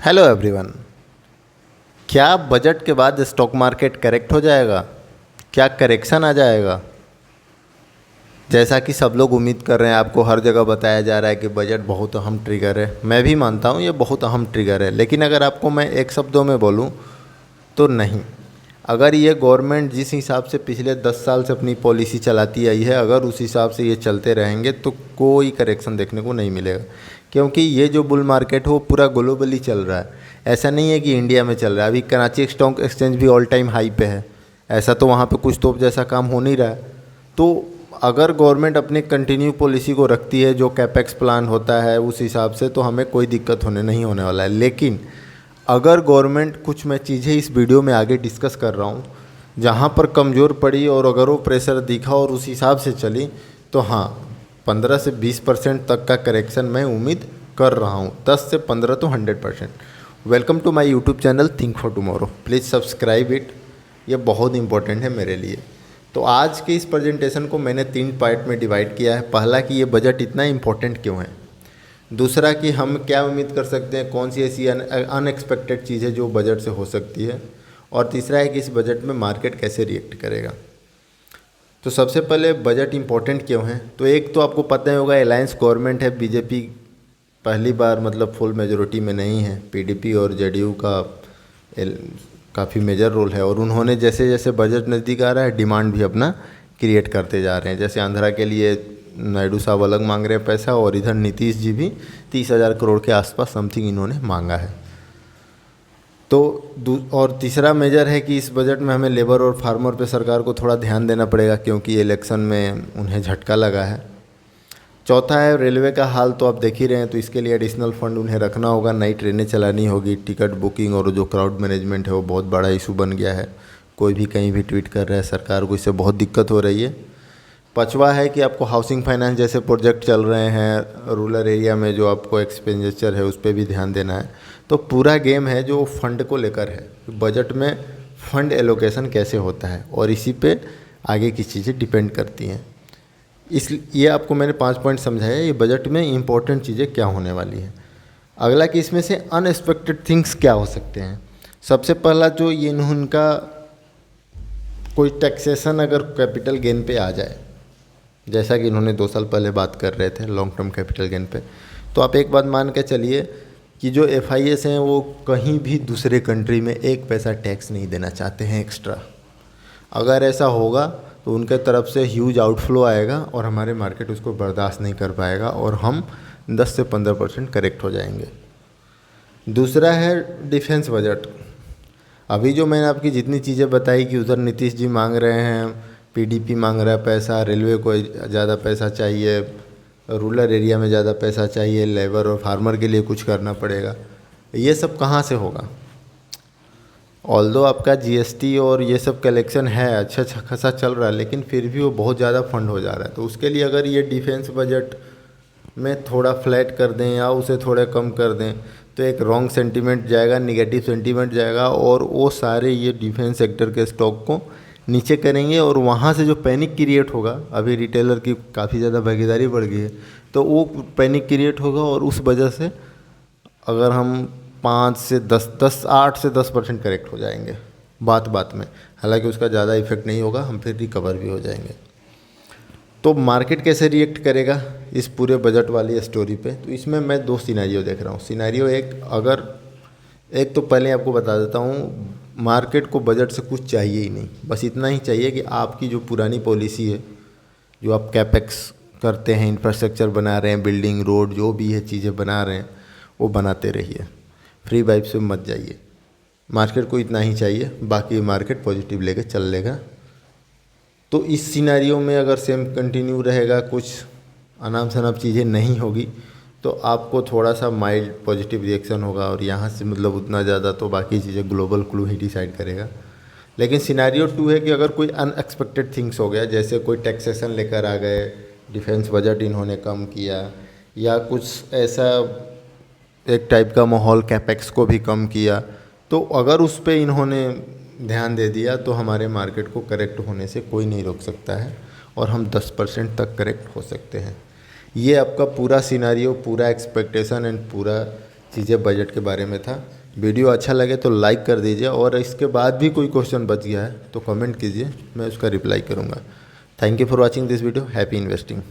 Hello everyone. क्या budget के बाद स्टॉक मार्केट करेक्ट हो जाएगा? क्या करेक्शन आ जाएगा? जैसा कि सब लोग उम्मीद कर रहे हैं, आपको हर जगह बताया जा रहा है कि बजट बहुत अहम ट्रिगर है। मैं भी मानता हूँ ये बहुत अहम ट्रिगर है, लेकिन अगर आपको मैं एक शब्दों में बोलूँ तो नहीं। अगर ये गवर्नमेंट जिस हिसाब से पिछले 10 साल से अपनी पॉलिसी चलाती आई है, अगर उस हिसाब से ये चलते रहेंगे तो कोई करेक्शन देखने को नहीं मिलेगा। क्योंकि ये जो बुल मार्केट है वो पूरा ग्लोबली चल रहा है, ऐसा नहीं है कि इंडिया में चल रहा है। अभी कराची स्टॉक एक्सचेंज भी ऑल टाइम हाई पे है, ऐसा तो वहाँ पे कुछ तोप जैसा काम हो नहीं रहा है। तो अगर गवर्नमेंट अपनी कंटिन्यू पॉलिसी को रखती है, जो कैपेक्स प्लान होता है उस हिसाब से, तो हमें कोई दिक्कत नहीं होने वाला है। लेकिन अगर गवर्नमेंट कुछ, मैं चीज़ें इस वीडियो में आगे डिस्कस कर रहा हूँ, जहाँ पर कमज़ोर पड़ी और अगर वो प्रेशर दिखा और उस हिसाब से चली, तो हाँ 15 से 20% तक का करेक्शन मैं उम्मीद कर रहा हूँ। 10 से 15 तो 100%। Welcome to my YouTube channel think for tomorrow. Please subscribe it, ये बहुत इंपॉर्टेंट है मेरे लिए। तो आज के इस प्रेजेंटेशन को मैंने 3 पार्ट में डिवाइड किया है। पहला कि ये बजट इतना इम्पोर्टेंट क्यों है, दूसरा कि हम क्या उम्मीद कर सकते हैं, कौन सी ऐसी अनएक्सपेक्टेड चीज़ है जो बजट से हो सकती है, और तीसरा है कि इस बजट में मार्केट कैसे रिएक्ट करेगा। तो सबसे पहले बजट इम्पोर्टेंट क्यों है, तो एक तो आपको पता ही होगा, अलायंस गवर्नमेंट है। बीजेपी पहली बार मतलब फुल मेजोरिटी में नहीं है, पीडीपी और जेडीयू का काफ़ी मेजर रोल है। और उन्होंने जैसे जैसे बजट नज़दीक आ रहा है, डिमांड भी अपना क्रिएट करते जा रहे हैं। जैसे आंध्रा के लिए नायडू साहब अलग मांग रहे हैं पैसा, और इधर नीतीश जी भी 30,000 करोड़ के आसपास समथिंग इन्होंने मांगा है। तो और तीसरा मेजर है कि इस बजट में हमें लेबर और फार्मर पे सरकार को थोड़ा ध्यान देना पड़ेगा, क्योंकि इलेक्शन में उन्हें झटका लगा है। चौथा है रेलवे का हाल, तो आप देख ही रहे हैं, तो इसके लिए एडिशनल फंड उन्हें रखना होगा, नई ट्रेनें चलानी होगी, टिकट बुकिंग और जो क्राउड मैनेजमेंट है वो बहुत बड़ा इशू बन गया है। कोई भी कहीं भी ट्वीट कर रहा है, सरकार को इससे बहुत दिक्कत हो रही है। पांचवा है कि आपको हाउसिंग फाइनेंस जैसे प्रोजेक्ट चल रहे हैं रूरल एरिया में, जो आपको एक्सपेंडिचर है उस पर भी ध्यान देना है। तो पूरा गेम है जो फंड को लेकर है, बजट में फंड एलोकेशन कैसे होता है, और इसी पे आगे की चीज़ें डिपेंड करती हैं। ये आपको मैंने 5 पॉइंट समझाया, ये बजट में इंपॉर्टेंट चीज़ें क्या होने वाली हैं। अगला कि इसमें से अनएक्सपेक्टेड थिंग्स क्या हो सकते हैं। सबसे पहला जो ये इनका कोई टैक्सेशन अगर कैपिटल गेन पे आ जाए, जैसा कि इन्होंने 2 साल पहले बात कर रहे थे लॉन्ग टर्म कैपिटल गेन पे, तो आप एक बात मान के चलिए कि जो FIS हैं वो कहीं भी दूसरे कंट्री में 1 पैसा टैक्स नहीं देना चाहते हैं एक्स्ट्रा। अगर ऐसा होगा तो उनके तरफ से ह्यूज आउटफ्लो आएगा और हमारे मार्केट उसको बर्दाश्त नहीं कर पाएगा, और हम 10 से 15% करेक्ट हो जाएंगे। दूसरा है डिफेंस बजट। अभी जो मैंने आपकी जितनी चीज़ें बताई कि उधर नीतीश जी मांग रहे हैं, पीडीपी मांग रहा है पैसा, रेलवे को ज़्यादा पैसा चाहिए, रूरल एरिया में ज़्यादा पैसा चाहिए, लेबर और फार्मर के लिए कुछ करना पड़ेगा, ये सब कहाँ से होगा? ऑल्दो आपका GST और ये सब कलेक्शन है अच्छा खासा चल रहा है, लेकिन फिर भी वो बहुत ज़्यादा फंड हो जा रहा है। तो उसके लिए अगर ये डिफेंस बजट में थोड़ा फ्लैट कर दें या उसे थोड़ा कम कर दें, तो एक रॉन्ग सेंटीमेंट जाएगा, निगेटिव सेंटीमेंट जाएगा, और वो सारे ये डिफेंस सेक्टर के स्टॉक को नीचे करेंगे, और वहाँ से जो पैनिक क्रिएट होगा, अभी रिटेलर की काफ़ी ज़्यादा भागीदारी बढ़ गई है, तो वो पैनिक क्रिएट होगा, और उस वजह से अगर हम 8 से 10% करेक्ट हो जाएंगे बात में। हालांकि उसका ज़्यादा इफेक्ट नहीं होगा, हम फिर रिकवर भी हो जाएंगे। तो मार्केट कैसे रिएक्ट करेगा इस पूरे बजट वाली स्टोरी पे, तो इसमें मैं 2 सिनेरियो देख रहा हूँ। सिनेरियो एक तो पहले आपको बता देता हूँ, मार्केट को बजट से कुछ चाहिए ही नहीं, बस इतना ही चाहिए कि आपकी जो पुरानी पॉलिसी है, जो आप कैपेक्स करते हैं, इंफ्रास्ट्रक्चर बना रहे हैं, बिल्डिंग रोड जो भी है चीज़ें बना रहे हैं, वो बनाते रहिए, फ्री वाइब से मत जाइए। मार्केट को इतना ही चाहिए, बाकी मार्केट पॉजिटिव लेके चल लेगा। तो इस सिनेरियो में अगर सेम कंटिन्यू रहेगा, कुछ अनाप शनाप चीज़ें नहीं होगी, तो आपको थोड़ा सा माइल्ड पॉजिटिव रिएक्शन होगा, और यहाँ से मतलब उतना ज़्यादा तो बाकी चीज़ें ग्लोबल क्लू ही डिसाइड करेगा। लेकिन सिनेरियो 2 है कि अगर कोई अनएक्सपेक्टेड थिंग्स हो गया, जैसे कोई टैक्सेशन लेकर आ गए, डिफेंस बजट इन्होंने कम किया, या कुछ ऐसा एक टाइप का माहौल कैपेक्स को भी कम किया, तो अगर उस पे इन्होंने ध्यान दे दिया, तो हमारे मार्केट को करेक्ट होने से कोई नहीं रोक सकता है, और हम 10% तक करेक्ट हो सकते हैं। ये आपका पूरा सिनेरियो, पूरा एक्सपेक्टेशन एंड पूरा चीज़ें बजट के बारे में था। वीडियो अच्छा लगे तो लाइक कर दीजिए, और इसके बाद भी कोई क्वेश्चन बच गया है तो कमेंट कीजिए, मैं उसका रिप्लाई करूँगा। Thank you for watching this video. Happy investing.